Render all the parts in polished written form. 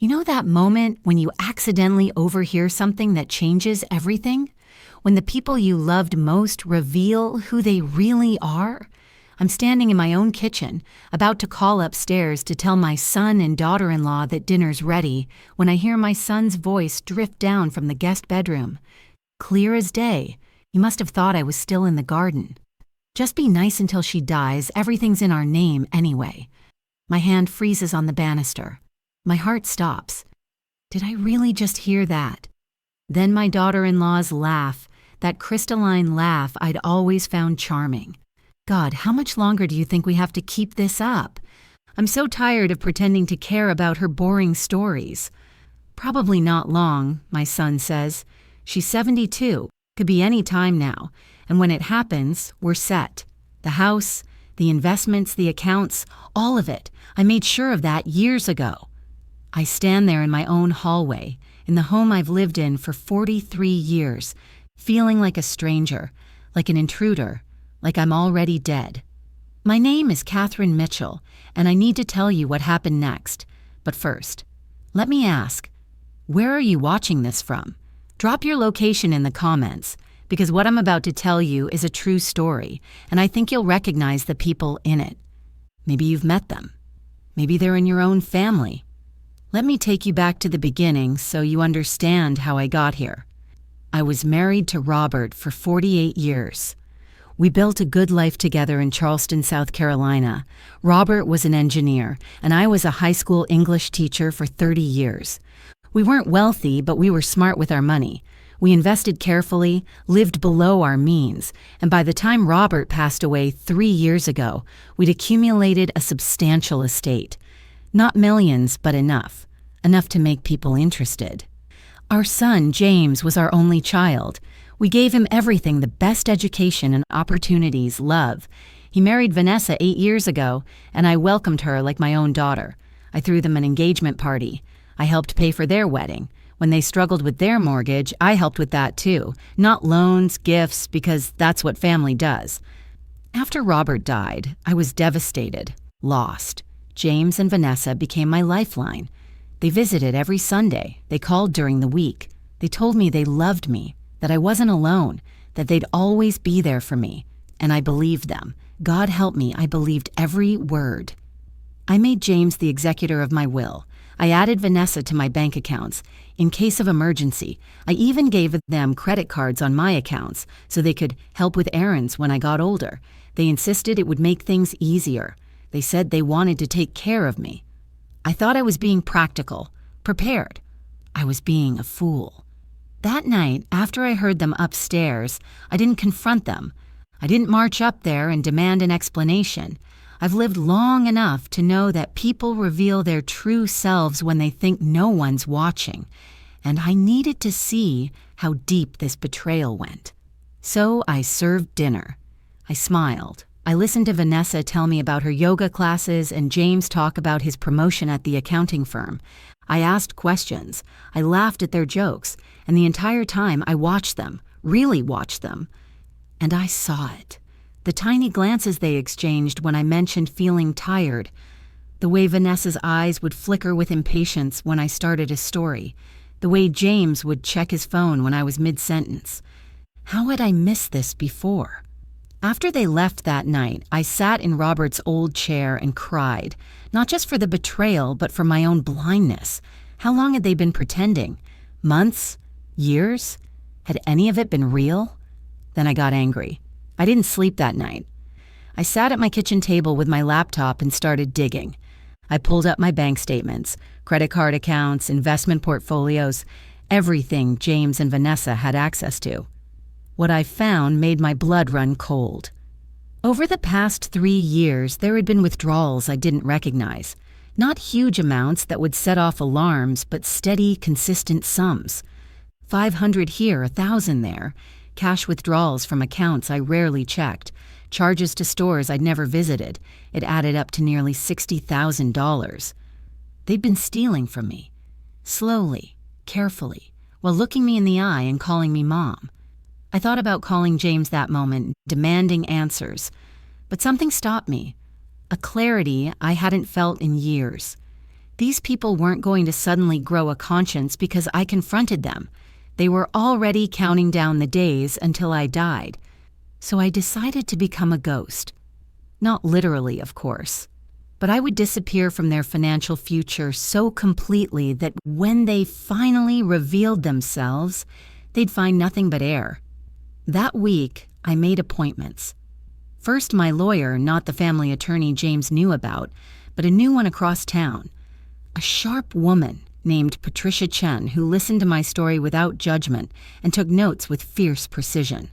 You know that moment when you accidentally overhear something that changes everything? When the people you loved most reveal who they really are? I'm standing in my own kitchen, about to call upstairs to tell my son and daughter-in-law that dinner's ready, when I hear my son's voice drift down from the guest bedroom. Clear as day. He must have thought I was still in the garden. Just be nice until she dies, everything's in our name anyway. My hand freezes on the banister. My heart stops. Did I really just hear that? Then my daughter-in-law's laugh, that crystalline laugh I'd always found charming. God, how much longer do you think we have to keep this up? I'm so tired of pretending to care about her boring stories. Probably not long, my son says. She's 72, could be any time now, and when it happens, we're set. The house, the investments, the accounts, all of it. I made sure of that years ago. I stand there in my own hallway, in the home I've lived in for 43 years, feeling like a stranger, like an intruder, like I'm already dead. My name is Catherine Mitchell, and I need to tell you what happened next. But first, let me ask, where are you watching this from? Drop your location in the comments, because what I'm about to tell you is a true story, and I think you'll recognize the people in it. Maybe you've met them. Maybe they're in your own family. Let me take you back to the beginning so you understand how I got here. I was married to Robert for 48 years. We built a good life together in Charleston, South Carolina. Robert was an engineer, and I was a high school English teacher for 30 years. We weren't wealthy, but we were smart with our money. We invested carefully, lived below our means, and by the time Robert passed away 3 years ago, we'd accumulated a substantial estate. Not millions, but enough. Enough to make people interested. Our son, James, was our only child. We gave him everything, the best education and opportunities, love. He married Vanessa 8 years ago, and I welcomed her like my own daughter. I threw them an engagement party. I helped pay for their wedding. When they struggled with their mortgage, I helped with that too. Not loans, gifts, because that's what family does. After Robert died, I was devastated, lost. James and Vanessa became my lifeline. They visited every Sunday. They called during the week. They told me they loved me, that I wasn't alone, that they'd always be there for me. And I believed them. God help me, I believed every word. I made James the executor of my will. I added Vanessa to my bank accounts. In case of emergency, I even gave them credit cards on my accounts so they could help with errands when I got older. They insisted it would make things easier. They said they wanted to take care of me. I thought I was being practical, prepared. I was being a fool. That night, after I heard them upstairs, I didn't confront them. I didn't march up there and demand an explanation. I've lived long enough to know that people reveal their true selves when they think no one's watching, and I needed to see how deep this betrayal went. So I served dinner. I smiled. I listened to Vanessa tell me about her yoga classes and James talk about his promotion at the accounting firm. I asked questions. I laughed at their jokes, and the entire time I watched them, really watched them. And I saw it. The tiny glances they exchanged when I mentioned feeling tired. The way Vanessa's eyes would flicker with impatience when I started a story. The way James would check his phone when I was mid-sentence. How had I missed this before? After they left that night, I sat in Robert's old chair and cried, not just for the betrayal, but for my own blindness. How long had they been pretending? Months? Years? Had any of it been real? Then I got angry. I didn't sleep that night. I sat at my kitchen table with my laptop and started digging. I pulled up my bank statements, credit card accounts, investment portfolios, everything James and Vanessa had access to. What I found made my blood run cold. Over the past 3 years, there had been withdrawals I didn't recognize. Not huge amounts that would set off alarms, but steady, consistent sums. 500 here, 1,000 there. Cash withdrawals from accounts I rarely checked. Charges to stores I'd never visited. It added up to nearly $60,000. They'd been stealing from me. Slowly, carefully, while looking me in the eye and calling me Mom. I thought about calling James that moment, demanding answers. But something stopped me. A clarity I hadn't felt in years. These people weren't going to suddenly grow a conscience because I confronted them. They were already counting down the days until I died. So I decided to become a ghost. Not literally, of course. But I would disappear from their financial future so completely that when they finally revealed themselves, they'd find nothing but air. That week, I made appointments. First, my lawyer, not the family attorney James knew about, but a new one across town. A sharp woman named Patricia Chen who listened to my story without judgment and took notes with fierce precision.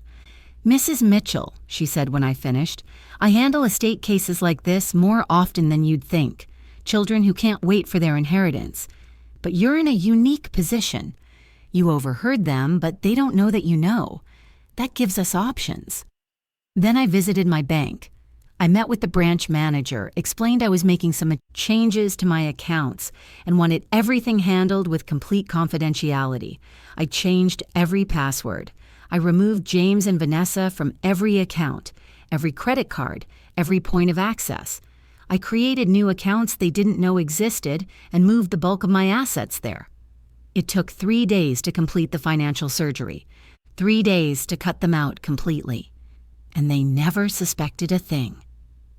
"Mrs. Mitchell," she said when I finished, "I handle estate cases like this more often than you'd think. Children who can't wait for their inheritance. But you're in a unique position. You overheard them, but they don't know that you know. That gives us options." Then I visited my bank. I met with the branch manager, explained I was making some changes to my accounts, and wanted everything handled with complete confidentiality. I changed every password. I removed James and Vanessa from every account, every credit card, every point of access. I created new accounts they didn't know existed and moved the bulk of my assets there. It took 3 days to complete the financial surgery, 3 days to cut them out completely. And they never suspected a thing.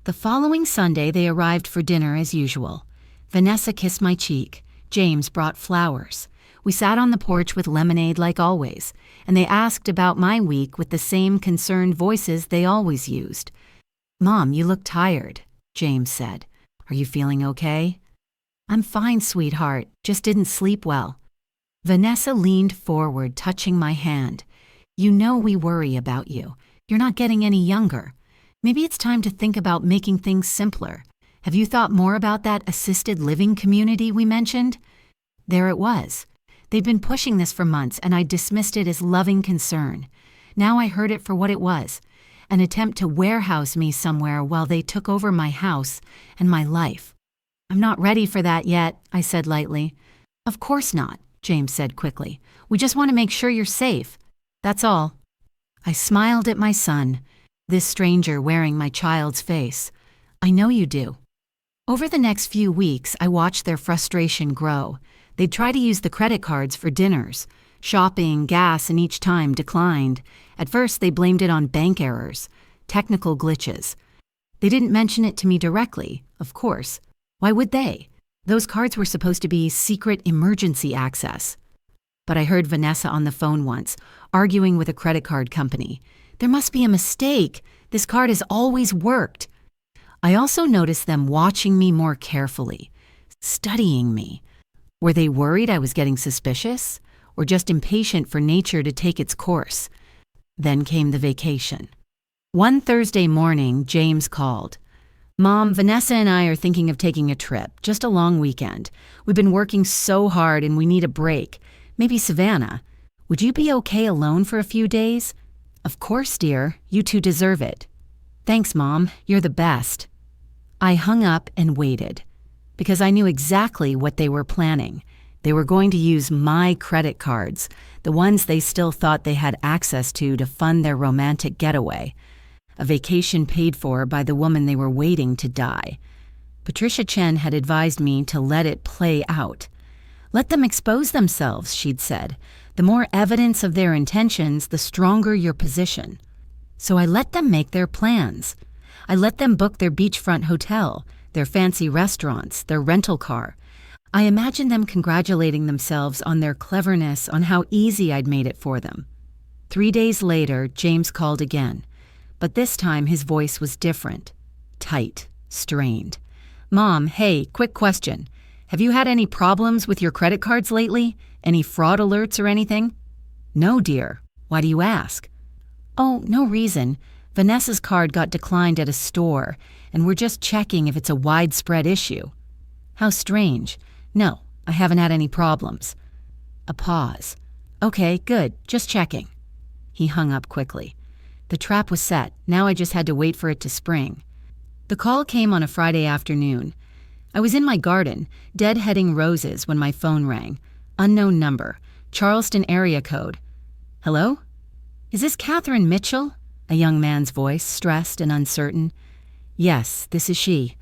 The following Sunday, they arrived for dinner as usual. Vanessa kissed my cheek. James brought flowers. We sat on the porch with lemonade like always, and they asked about my week with the same concerned voices they always used. "Mom, you look tired," James said. "Are you feeling okay?" "I'm fine, sweetheart, just didn't sleep well." Vanessa leaned forward, touching my hand. "You know we worry about you. You're not getting any younger. Maybe it's time to think about making things simpler. Have you thought more about that assisted living community we mentioned?" There it was. They'd been pushing this for months, and I dismissed it as loving concern. Now I heard it for what it was, an attempt to warehouse me somewhere while they took over my house and my life. "I'm not ready for that yet," I said lightly. "Of course not," James said quickly. "We just want to make sure you're safe. That's all." I smiled at my son, this stranger wearing my child's face. "I know you do." Over the next few weeks, I watched their frustration grow. They'd try to use the credit cards for dinners, shopping, gas, and each time declined. At first, they blamed it on bank errors, technical glitches. They didn't mention it to me directly, of course. Why would they? Those cards were supposed to be secret emergency access. But I heard Vanessa on the phone once, arguing with a credit card company. "There must be a mistake. This card has always worked." I also noticed them watching me more carefully, studying me. Were they worried I was getting suspicious, or just impatient for nature to take its course? Then came the vacation. One Thursday morning, James called. "Mom, Vanessa and I are thinking of taking a trip, just a long weekend. We've been working so hard and we need a break. Maybe Savannah. Would you be okay alone for a few days?" "Of course, dear. You two deserve it." "Thanks, Mom. You're the best." I hung up and waited, because I knew exactly what they were planning. They were going to use my credit cards, the ones they still thought they had access to fund their romantic getaway, a vacation paid for by the woman they were waiting to die. Patricia Chen had advised me to let it play out. "Let them expose themselves," she'd said. "The more evidence of their intentions, the stronger your position." So I let them make their plans. I let them book their beachfront hotel, their fancy restaurants, their rental car. I imagined them congratulating themselves on their cleverness, on how easy I'd made it for them. 3 days later, James called again, but this time his voice was different, tight, strained. "Mom, hey, quick question. Have you had any problems with your credit cards lately? Any fraud alerts or anything?" "No, dear. Why do you ask?" "Oh, no reason. Vanessa's card got declined at a store, and we're just checking if it's a widespread issue." "How strange. No, I haven't had any problems." A pause. "Okay, good. Just checking." He hung up quickly. The trap was set. Now I just had to wait for it to spring. The call came on a Friday afternoon. I was in my garden, deadheading roses, when my phone rang. Unknown number. Charleston area code. "Hello? Is this Catherine Mitchell?" A young man's voice, stressed and uncertain. "Yes, this is she."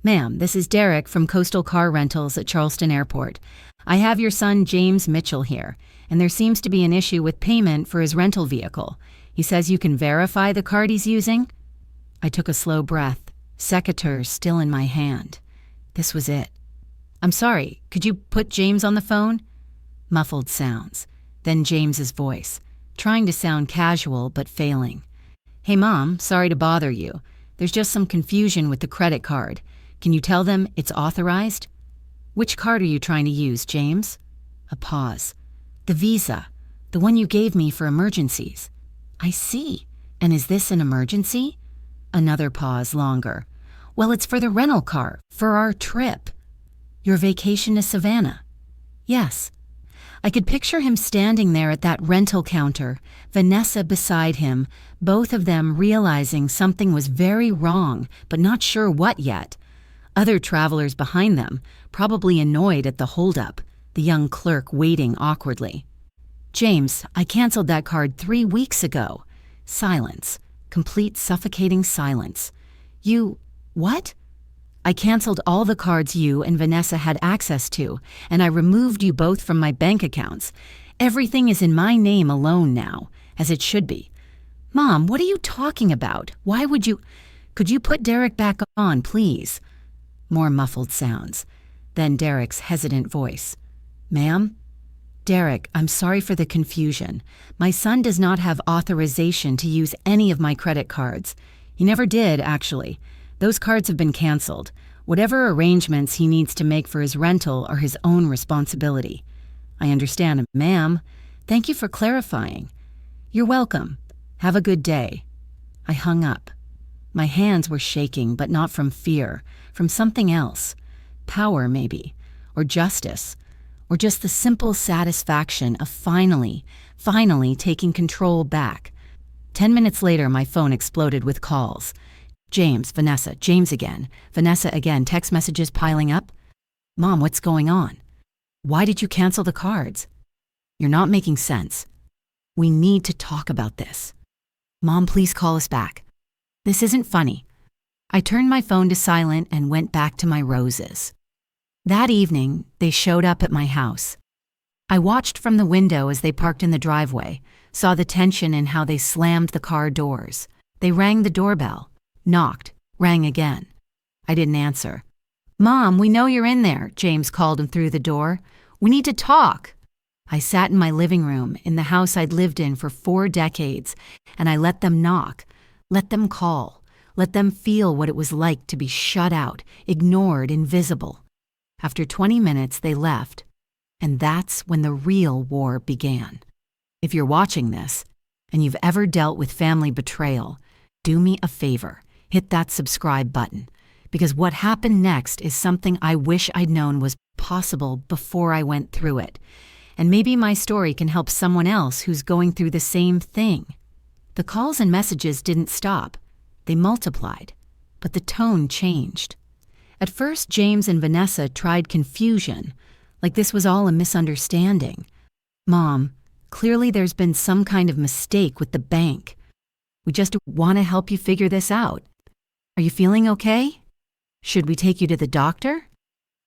Ma'am, this is Derek from Coastal Car Rentals at Charleston Airport. I have your son James Mitchell here, and there seems to be an issue with payment for his rental vehicle. He says you can verify the card he's using. I took a slow breath, executor still in my hand. This was it. I'm sorry, could you put James on the phone? Muffled sounds, then James's voice, trying to sound casual but failing. Hey Mom, sorry to bother you. There's just some confusion with the credit card. Can you tell them it's authorized? Which card are you trying to use, James? A pause. The Visa, the one you gave me for emergencies. I see. And is this an emergency? Another pause longer. Well, it's for the rental car, for our trip. Your vacation to Savannah? Yes. I could picture him standing there at that rental counter, Vanessa beside him, both of them realizing something was very wrong, but not sure what yet. Other travelers behind them, probably annoyed at the holdup, the young clerk waiting awkwardly. James, I canceled that card 3 weeks ago. Silence. Complete suffocating silence. You... what? I canceled all the cards you and Vanessa had access to, and I removed you both from my bank accounts. Everything is in my name alone now, as it should be. Mom, what are you talking about? Why would you... Could you put Derek back on, please? More muffled sounds. Then Derek's hesitant voice. Ma'am? Derek, I'm sorry for the confusion. My son does not have authorization to use any of my credit cards. He never did, actually. Those cards have been canceled. Whatever arrangements he needs to make for his rental are his own responsibility. I understand, ma'am. Thank you for clarifying. You're welcome. Have a good day. I hung up. My hands were shaking, but not from fear, from something else. Power, maybe, or justice, or just the simple satisfaction of finally taking control back. 10 minutes later, my phone exploded with calls. James, Vanessa, James again, Vanessa again, text messages piling up. Mom, what's going on? Why did you cancel the cards? You're not making sense. We need to talk about this. Mom, please call us back. This isn't funny. I turned my phone to silent and went back to my roses. That evening, they showed up at my house. I watched from the window as they parked in the driveway, saw the tension in how they slammed the car doors. They rang the doorbell. Knocked, rang again. I didn't answer. Mom, we know you're in there, James called him through the door. We need to talk. I sat in my living room in the house I'd lived in for 4 decades, and I let them knock, let them call, let them feel what it was like to be shut out, ignored, invisible. After 20 minutes, they left, and that's when the real war began. If you're watching this, and you've ever dealt with family betrayal, do me a favor. Hit that subscribe button, because what happened next is something I wish I'd known was possible before I went through it. And maybe my story can help someone else who's going through the same thing. The calls and messages didn't stop. They multiplied, but the tone changed. At first, James and Vanessa tried confusion, like this was all a misunderstanding. Mom, clearly there's been some kind of mistake with the bank. We just want to help you figure this out. Are you feeling okay? Should we take you to the doctor?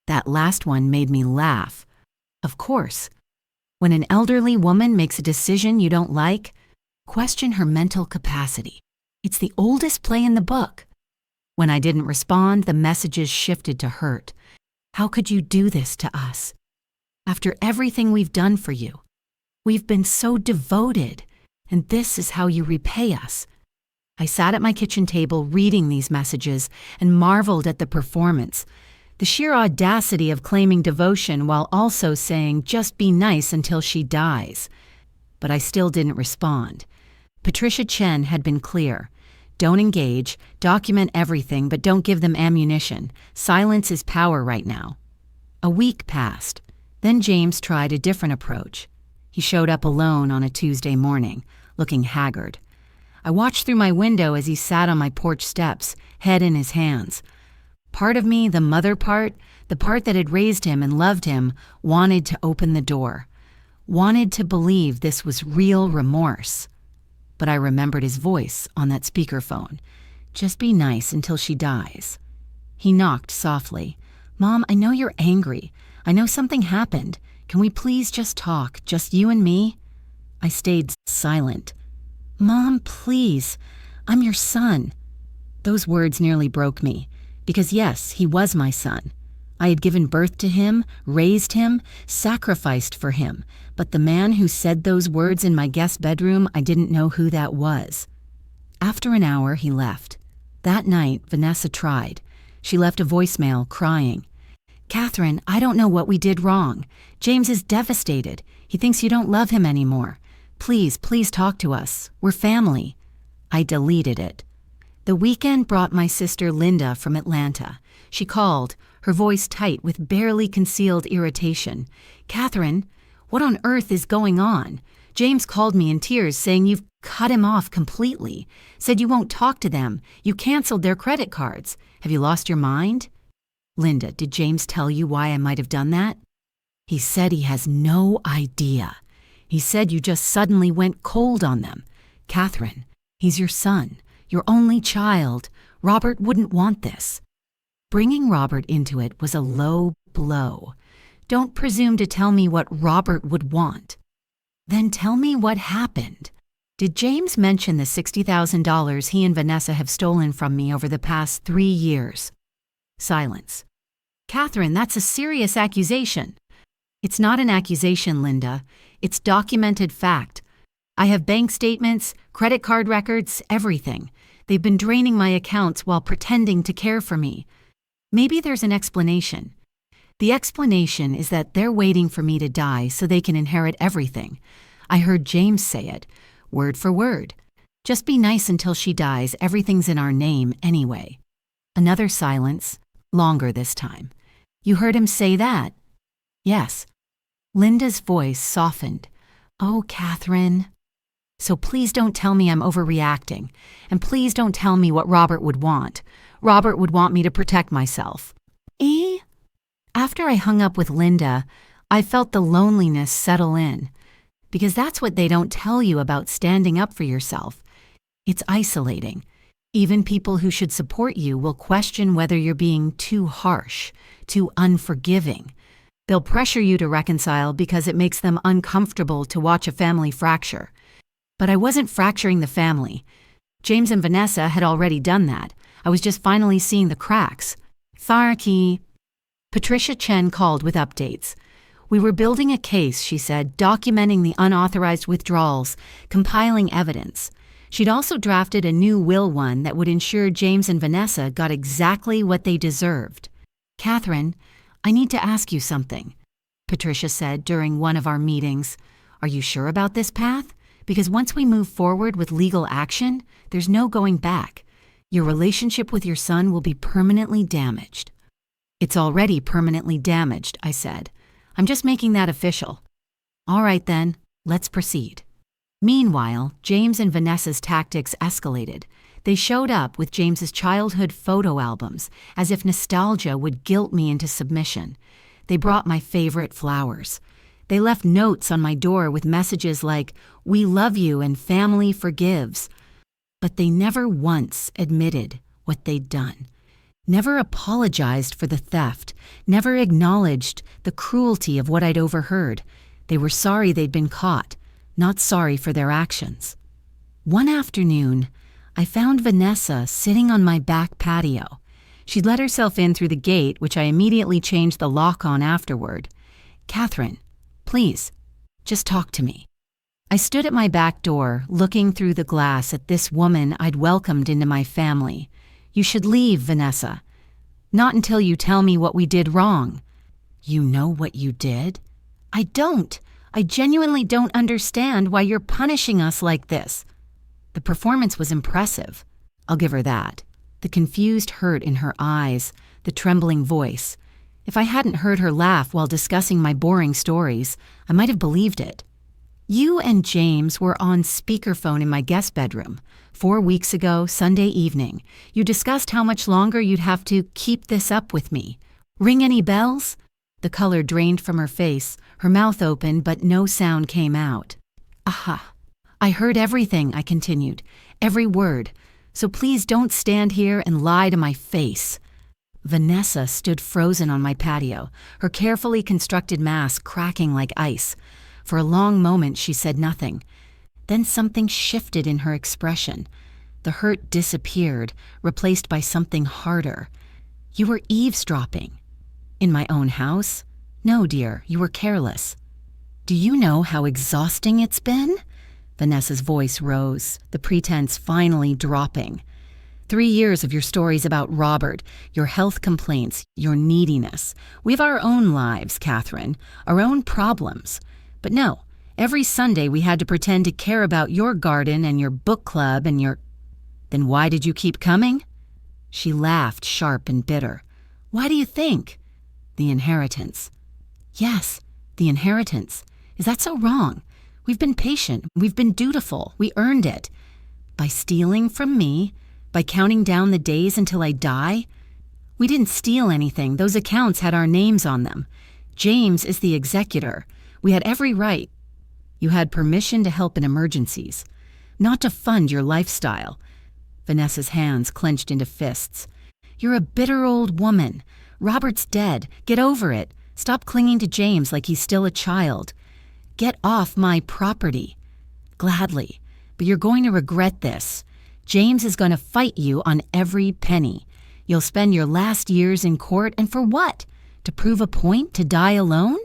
That last one made me laugh. Of course. When an elderly woman makes a decision you don't like, question her mental capacity. It's the oldest play in the book. When I didn't respond, the messages shifted to hurt. How could you do this to us? After everything we've done for you, we've been so devoted, and this is how you repay us. I sat at my kitchen table reading these messages and marveled at the performance, the sheer audacity of claiming devotion while also saying, just be nice until she dies. But I still didn't respond. Patricia Chen had been clear. Don't engage, document everything, but don't give them ammunition. Silence is power right now. A week passed. Then James tried a different approach. He showed up alone on a Tuesday morning, looking haggard. I watched through my window as he sat on my porch steps, head in his hands. Part of me, the mother part, the part that had raised him and loved him, wanted to open the door, wanted to believe this was real remorse. But I remembered his voice on that speakerphone. Just be nice until she dies. He knocked softly. Mom, I know you're angry. I know something happened. Can we please just talk, just you and me? I stayed silent. Mom, please. I'm your son. Those words nearly broke me, because yes, he was my son. I had given birth to him, raised him, sacrificed for him, but the man who said those words in my guest bedroom, I didn't know who that was. After an hour, he left. That night, Vanessa tried. She left a voicemail, crying. Catherine, I don't know what we did wrong. James is devastated. He thinks you don't love him anymore. Please, please talk to us. We're family. I deleted it. The weekend brought my sister Linda from Atlanta. She called, her voice tight with barely concealed irritation. Catherine, what on earth is going on? James called me in tears saying you've cut him off completely. Said you won't talk to them. You canceled their credit cards. Have you lost your mind? Linda, did James tell you why I might have done that? He said he has no idea. He said you just suddenly went cold on them. Catherine, he's your son, your only child. Robert wouldn't want this. Bringing Robert into it was a low blow. Don't presume to tell me what Robert would want. Then tell me what happened. Did James mention the $60,000 he and Vanessa have stolen from me over the past 3 years? Silence. Catherine, that's a serious accusation. It's not an accusation, Linda. It's documented fact. I have bank statements, credit card records, everything. They've been draining my accounts while pretending to care for me. Maybe there's an explanation. The explanation is that they're waiting for me to die so they can inherit everything. I heard James say it, word for word. Just be nice until she dies. Everything's in our name anyway. Another silence, longer this time. You heard him say that? Yes. Linda's voice softened. Oh, Catherine. So please don't tell me I'm overreacting. And please don't tell me what Robert would want. Robert would want me to protect myself. After I hung up with Linda, I felt the loneliness settle in. Because that's what they don't tell you about standing up for yourself. It's isolating. Even people who should support you will question whether you're being too harsh, too unforgiving. They'll pressure you to reconcile because it makes them uncomfortable to watch a family fracture. But I wasn't fracturing the family. James and Vanessa had already done that. I was just finally seeing the cracks. Farki. Patricia Chen called with updates. We were building a case, she said, documenting the unauthorized withdrawals, compiling evidence. She'd also drafted a new will one that would ensure James and Vanessa got exactly what they deserved. Catherine, I need to ask you something, Patricia said during one of our meetings. Are you sure about this path? Because once we move forward with legal action, there's no going back. Your relationship with your son will be permanently damaged. It's already permanently damaged, I said. I'm just making that official. All right then, let's proceed. Meanwhile, James and Vanessa's tactics escalated. They showed up with James's childhood photo albums, as if nostalgia would guilt me into submission. They brought my favorite flowers. They left notes on my door with messages like, "We love you and family forgives." But they never once admitted what they'd done. Never apologized for the theft, never acknowledged the cruelty of what I'd overheard. They were sorry they'd been caught, not sorry for their actions. One afternoon, I found Vanessa sitting on my back patio. She'd let herself in through the gate, which I immediately changed the lock on afterward. Catherine, please, just talk to me. I stood at my back door, looking through the glass at this woman I'd welcomed into my family. You should leave, Vanessa. Not until you tell me what we did wrong. You know what you did? I don't. I genuinely don't understand why you're punishing us like this. The performance was impressive. I'll give her that. The confused hurt in her eyes, the trembling voice. If I hadn't heard her laugh while discussing my boring stories, I might have believed it. You and James were on speakerphone in my guest bedroom. 4 weeks ago, Sunday evening. You discussed how much longer you'd have to keep this up with me. Ring any bells? The color drained from her face, her mouth open, but no sound came out. Aha. I heard everything, I continued. Every word. So please don't stand here and lie to my face. Vanessa stood frozen on my patio, her carefully constructed mask cracking like ice. For a long moment, she said nothing. Then something shifted in her expression. The hurt disappeared, replaced by something harder. "You were eavesdropping." "In my own house?" "No, dear, you were careless." "Do you know how exhausting it's been?" Vanessa's voice rose, the pretense finally dropping. 3 years of your stories about Robert, your health complaints, your neediness. We have our own lives, Catherine, our own problems. But no, every Sunday we had to pretend to care about your garden and your book club and your... Then why did you keep coming? She laughed, sharp and bitter. Why do you think? The inheritance. Yes, the inheritance. Is that so wrong? We've been patient. We've been dutiful. We earned it. By stealing from me? By counting down the days until I die? We didn't steal anything. Those accounts had our names on them. James is the executor. We had every right. You had permission to help in emergencies, not to fund your lifestyle. Vanessa's hands clenched into fists. You're a bitter old woman. Robert's dead. Get over it. Stop clinging to James like he's still a child. Get off my property. Gladly. But you're going to regret this. James is going to fight you on every penny. You'll spend your last years in court, and for what? To prove a point? To die alone?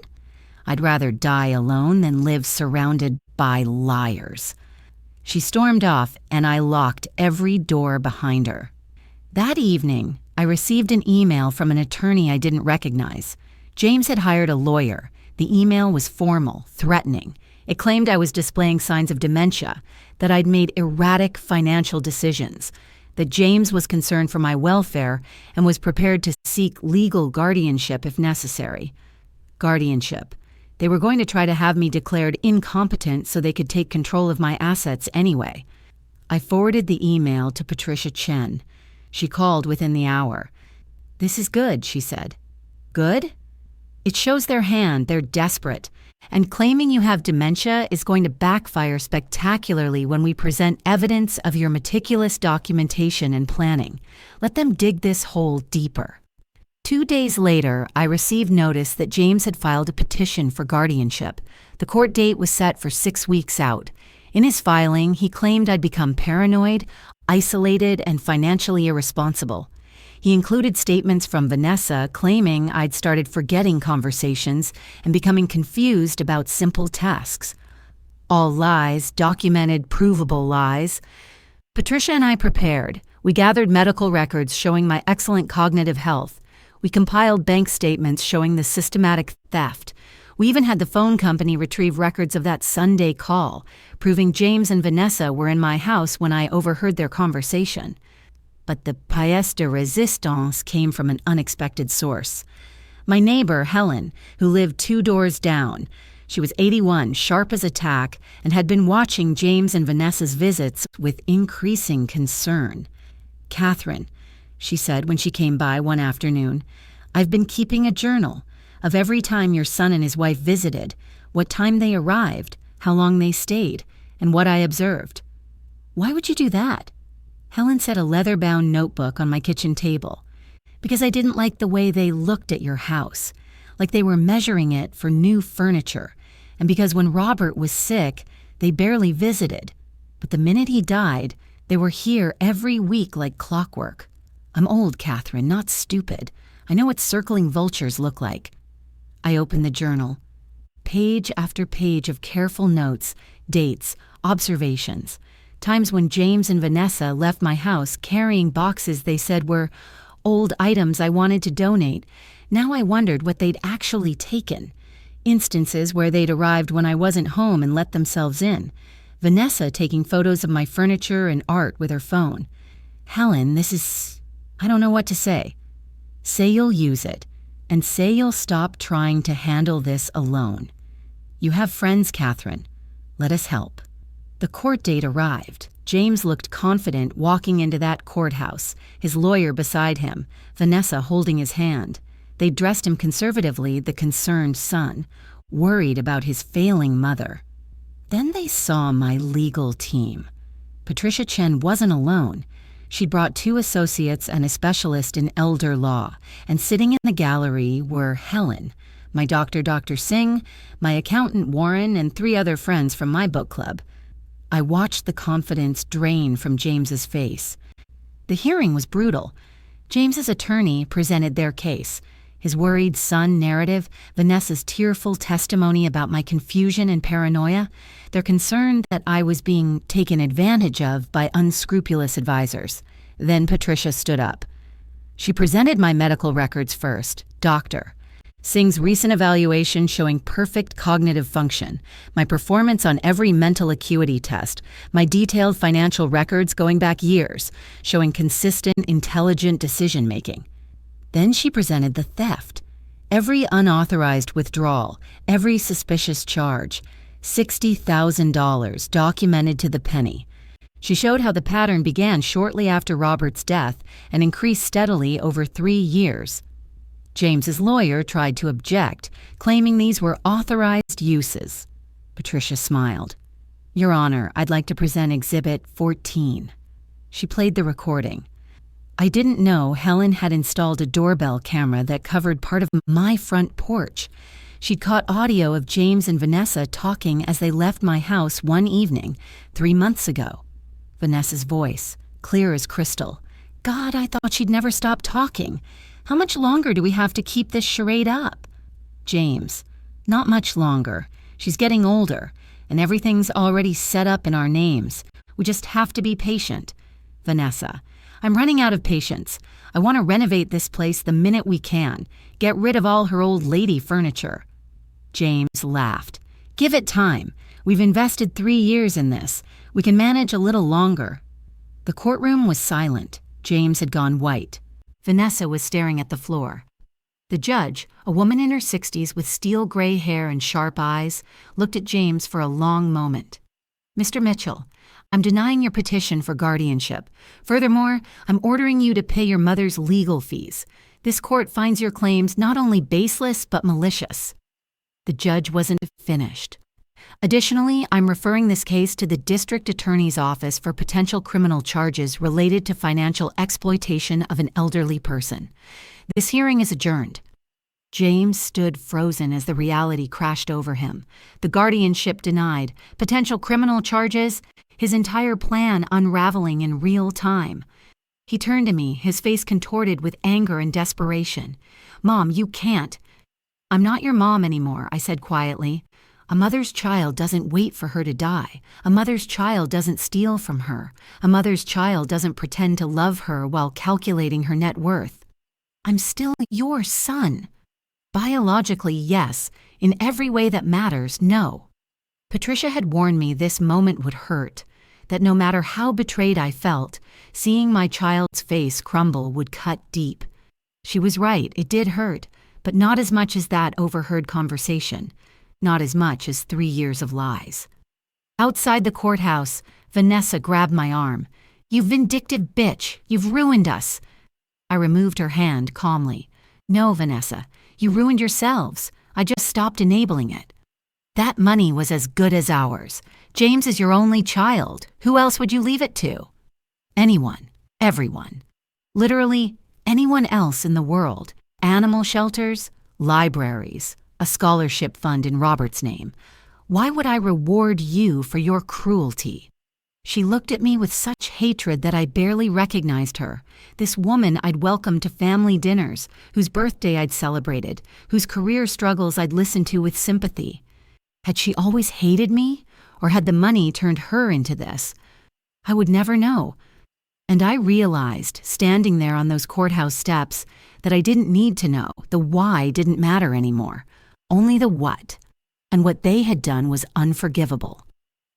I'd rather die alone than live surrounded by liars. She stormed off, and I locked every door behind her. That evening, I received an email from an attorney I didn't recognize. James had hired a lawyer. The email was formal, threatening. It claimed I was displaying signs of dementia, that I'd made erratic financial decisions, that James was concerned for my welfare and was prepared to seek legal guardianship if necessary. Guardianship. They were going to try to have me declared incompetent so they could take control of my assets anyway. I forwarded the email to Patricia Chen. She called within the hour. "This is good," she said. "Good? It shows their hand, they're desperate. And claiming you have dementia is going to backfire spectacularly when we present evidence of your meticulous documentation and planning. Let them dig this hole deeper." 2 days later, I received notice that James had filed a petition for guardianship. The court date was set for 6 weeks out. In his filing, he claimed I'd become paranoid, isolated, and financially irresponsible. He included statements from Vanessa claiming I'd started forgetting conversations and becoming confused about simple tasks. All lies, documented, provable lies. Patricia and I prepared. We gathered medical records showing my excellent cognitive health. We compiled bank statements showing the systematic theft. We even had the phone company retrieve records of that Sunday call, proving James and Vanessa were in my house when I overheard their conversation. But the pièce de résistance came from an unexpected source. My neighbor, Helen, who lived 2 doors down. She was 81, sharp as a tack, and had been watching James and Vanessa's visits with increasing concern. "Catherine," she said when she came by one afternoon, "I've been keeping a journal of every time your son and his wife visited, what time they arrived, how long they stayed, and what I observed." "Why would you do that?" Helen set a leather-bound notebook on my kitchen table. "Because I didn't like the way they looked at your house, like they were measuring it for new furniture, and because when Robert was sick, they barely visited. But the minute he died, they were here every week like clockwork. I'm old, Catherine, not stupid. I know what circling vultures look like." I opened the journal. Page after page of careful notes, dates, observations. Times when James and Vanessa left my house carrying boxes they said were old items I wanted to donate. Now I wondered what they'd actually taken. Instances where they'd arrived when I wasn't home and let themselves in. Vanessa taking photos of my furniture and art with her phone. "Helen, this is... I don't know what to say." "Say you'll use it, and say you'll stop trying to handle this alone. You have friends, Catherine. Let us help." The court date arrived. James looked confident walking into that courthouse, his lawyer beside him, Vanessa holding his hand. They dressed him conservatively, the concerned son, worried about his failing mother. Then they saw my legal team. Patricia Chen wasn't alone. She'd brought 2 associates and a specialist in elder law, and sitting in the gallery were Helen, my doctor, Dr. Singh, my accountant, Warren, and 3 other friends from my book club. I watched the confidence drain from James's face. The hearing was brutal. James's attorney presented their case. His worried son narrative, Vanessa's tearful testimony about my confusion and paranoia, their concern that I was being taken advantage of by unscrupulous advisors. Then Patricia stood up. She presented my medical records first. Doctor Singh's recent evaluation showing perfect cognitive function, my performance on every mental acuity test, my detailed financial records going back years, showing consistent, intelligent decision-making. Then she presented the theft. Every unauthorized withdrawal, every suspicious charge, $60,000 documented to the penny. She showed how the pattern began shortly after Robert's death and increased steadily over 3 years. James's lawyer tried to object, claiming these were authorized uses. Patricia smiled. Your Honor, I'd like to present Exhibit 14. She played the recording. I didn't know Helen had installed a doorbell camera that covered part of my front porch. She'd caught audio of James and Vanessa talking as they left my house one evening, 3 months ago. Vanessa's voice, clear as crystal. God, I thought she'd never stop talking. How much longer do we have to keep this charade up? James, not much longer. She's getting older, and everything's already set up in our names. We just have to be patient. Vanessa, I'm running out of patience. I want to renovate this place the minute we can. Get rid of all her old lady furniture. James laughed. Give it time. We've invested 3 years in this. We can manage a little longer. The courtroom was silent. James had gone white. Vanessa was staring at the floor. The judge, a woman in her 60s with steel gray hair and sharp eyes, looked at James for a long moment. Mr. Mitchell, I'm denying your petition for guardianship. Furthermore, I'm ordering you to pay your mother's legal fees. This court finds your claims not only baseless but malicious. The judge wasn't finished. Additionally, I'm referring this case to the district attorney's office for potential criminal charges related to financial exploitation of an elderly person. This hearing is adjourned. James stood frozen as the reality crashed over him. The guardianship denied, potential criminal charges, his entire plan unraveling in real time. He turned to me, his face contorted with anger and desperation. Mom, you can't. I'm not your mom anymore, I said quietly. A mother's child doesn't wait for her to die. A mother's child doesn't steal from her. A mother's child doesn't pretend to love her while calculating her net worth. I'm still your son. Biologically, yes. In every way that matters, no. Patricia had warned me this moment would hurt, that no matter how betrayed I felt, seeing my child's face crumble would cut deep. She was right, it did hurt, but not as much as that overheard conversation. Not as much as 3 years of lies. Outside the courthouse, Vanessa grabbed my arm. You vindictive bitch, you've ruined us. I removed her hand calmly. No, Vanessa, you ruined yourselves. I just stopped enabling it. That money was as good as ours. James is your only child. Who else would you leave it to? Anyone. Everyone. Literally anyone else in the world. Animal shelters, libraries, a scholarship fund in Robert's name. Why would I reward you for your cruelty? She looked at me with such hatred that I barely recognized her. This woman I'd welcomed to family dinners, whose birthday I'd celebrated, whose career struggles I'd listened to with sympathy. Had she always hated me, or had the money turned her into this? I would never know. And I realized, standing there on those courthouse steps, that I didn't need to know. The why didn't matter anymore. Only the what. And what they had done was unforgivable.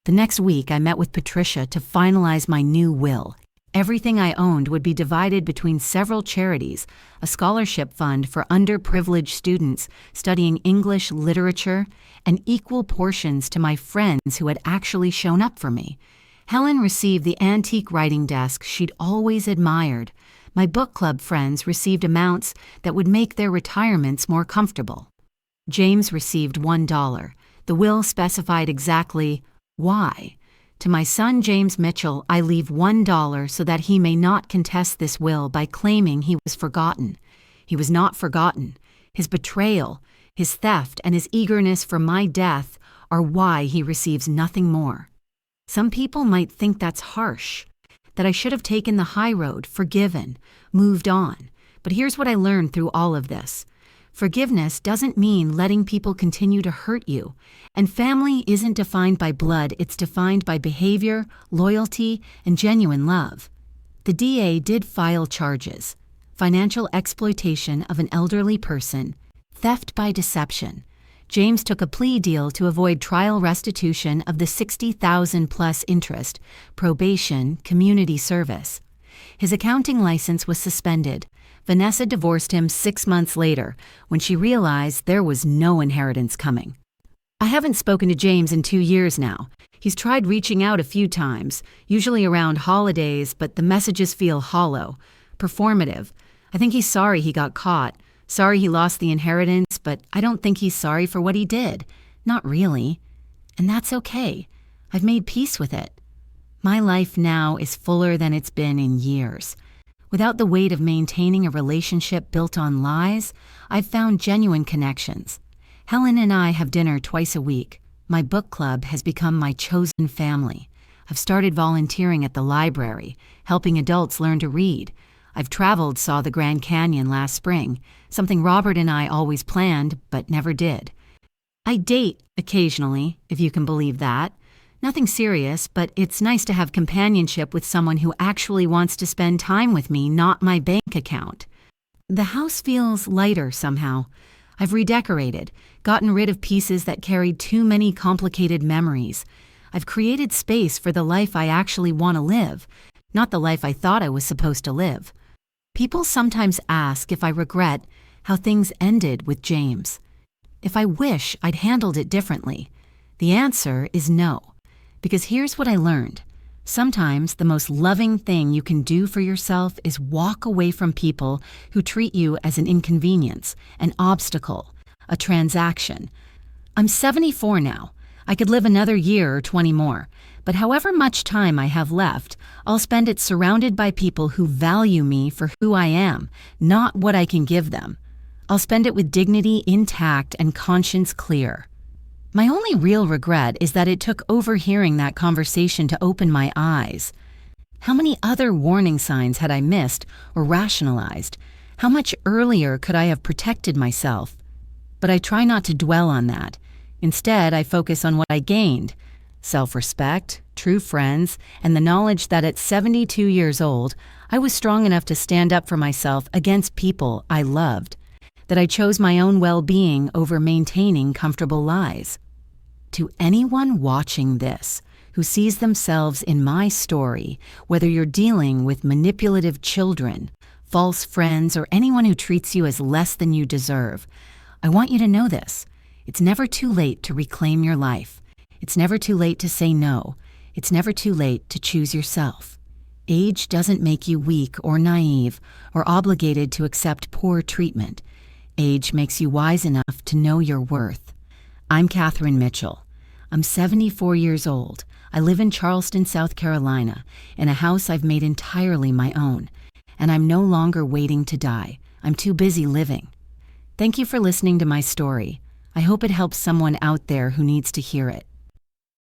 The next week, I met with Patricia to finalize my new will. Everything I owned would be divided between several charities, a scholarship fund for underprivileged students studying English literature, and equal portions to my friends who had actually shown up for me. Helen received the antique writing desk she'd always admired. My book club friends received amounts that would make their retirements more comfortable. James received $1. The will specified exactly why. To my son James Mitchell, I leave $1 so that he may not contest this will by claiming he was forgotten. He was not forgotten. His betrayal, his theft, and his eagerness for my death are why he receives nothing more. Some people might think that's harsh, that I should have taken the high road, forgiven, moved on. But here's what I learned through all of this. Forgiveness doesn't mean letting people continue to hurt you. And family isn't defined by blood, it's defined by behavior, loyalty, and genuine love. The DA did file charges: financial exploitation of an elderly person, theft by deception. James took a plea deal to avoid trial restitution of the $60,000 plus interest, probation, community service. His accounting license was suspended. Vanessa divorced him 6 months later when she realized there was no inheritance coming. I haven't spoken to James in 2 years now. He's tried reaching out a few times, usually around holidays, but the messages feel hollow, performative. I think he's sorry he got caught, sorry he lost the inheritance, but I don't think he's sorry for what he did. Not really. And that's okay. I've made peace with it. My life now is fuller than it's been in years. Without the weight of maintaining a relationship built on lies, I've found genuine connections. Helen and I have dinner twice a week. My book club has become my chosen family. I've started volunteering at the library, helping adults learn to read. I've traveled, saw the Grand Canyon last spring, something Robert and I always planned but never did. I date occasionally, if you can believe that. Nothing serious, but it's nice to have companionship with someone who actually wants to spend time with me, not my bank account. The house feels lighter somehow. I've redecorated, gotten rid of pieces that carried too many complicated memories. I've created space for the life I actually want to live, not the life I thought I was supposed to live. People sometimes ask if I regret how things ended with James. If I wish I'd handled it differently. The answer is no. Because here's what I learned. Sometimes the most loving thing you can do for yourself is walk away from people who treat you as an inconvenience, an obstacle, a transaction. I'm 74 now. I could live another year or 20 more. But however much time I have left, I'll spend it surrounded by people who value me for who I am, not what I can give them. I'll spend it with dignity intact and conscience clear. My only real regret is that it took overhearing that conversation to open my eyes. How many other warning signs had I missed or rationalized? How much earlier could I have protected myself? But I try not to dwell on that. Instead, I focus on what I gained: self-respect, true friends, and the knowledge that at 72 years old, I was strong enough to stand up for myself against people I loved. That I chose my own well-being over maintaining comfortable lies. To anyone watching this who sees themselves in my story, whether you're dealing with manipulative children, false friends, or anyone who treats you as less than you deserve, I want you to know this. It's never too late to reclaim your life. It's never too late to say no. It's never too late to choose yourself. Age doesn't make you weak or naive or obligated to accept poor treatment. Age makes you wise enough to know your worth. I'm Catherine Mitchell. I'm 74 years old. I live in Charleston, South Carolina, in a house I've made entirely my own. And I'm no longer waiting to die. I'm too busy living. Thank you for listening to my story. I hope it helps someone out there who needs to hear it.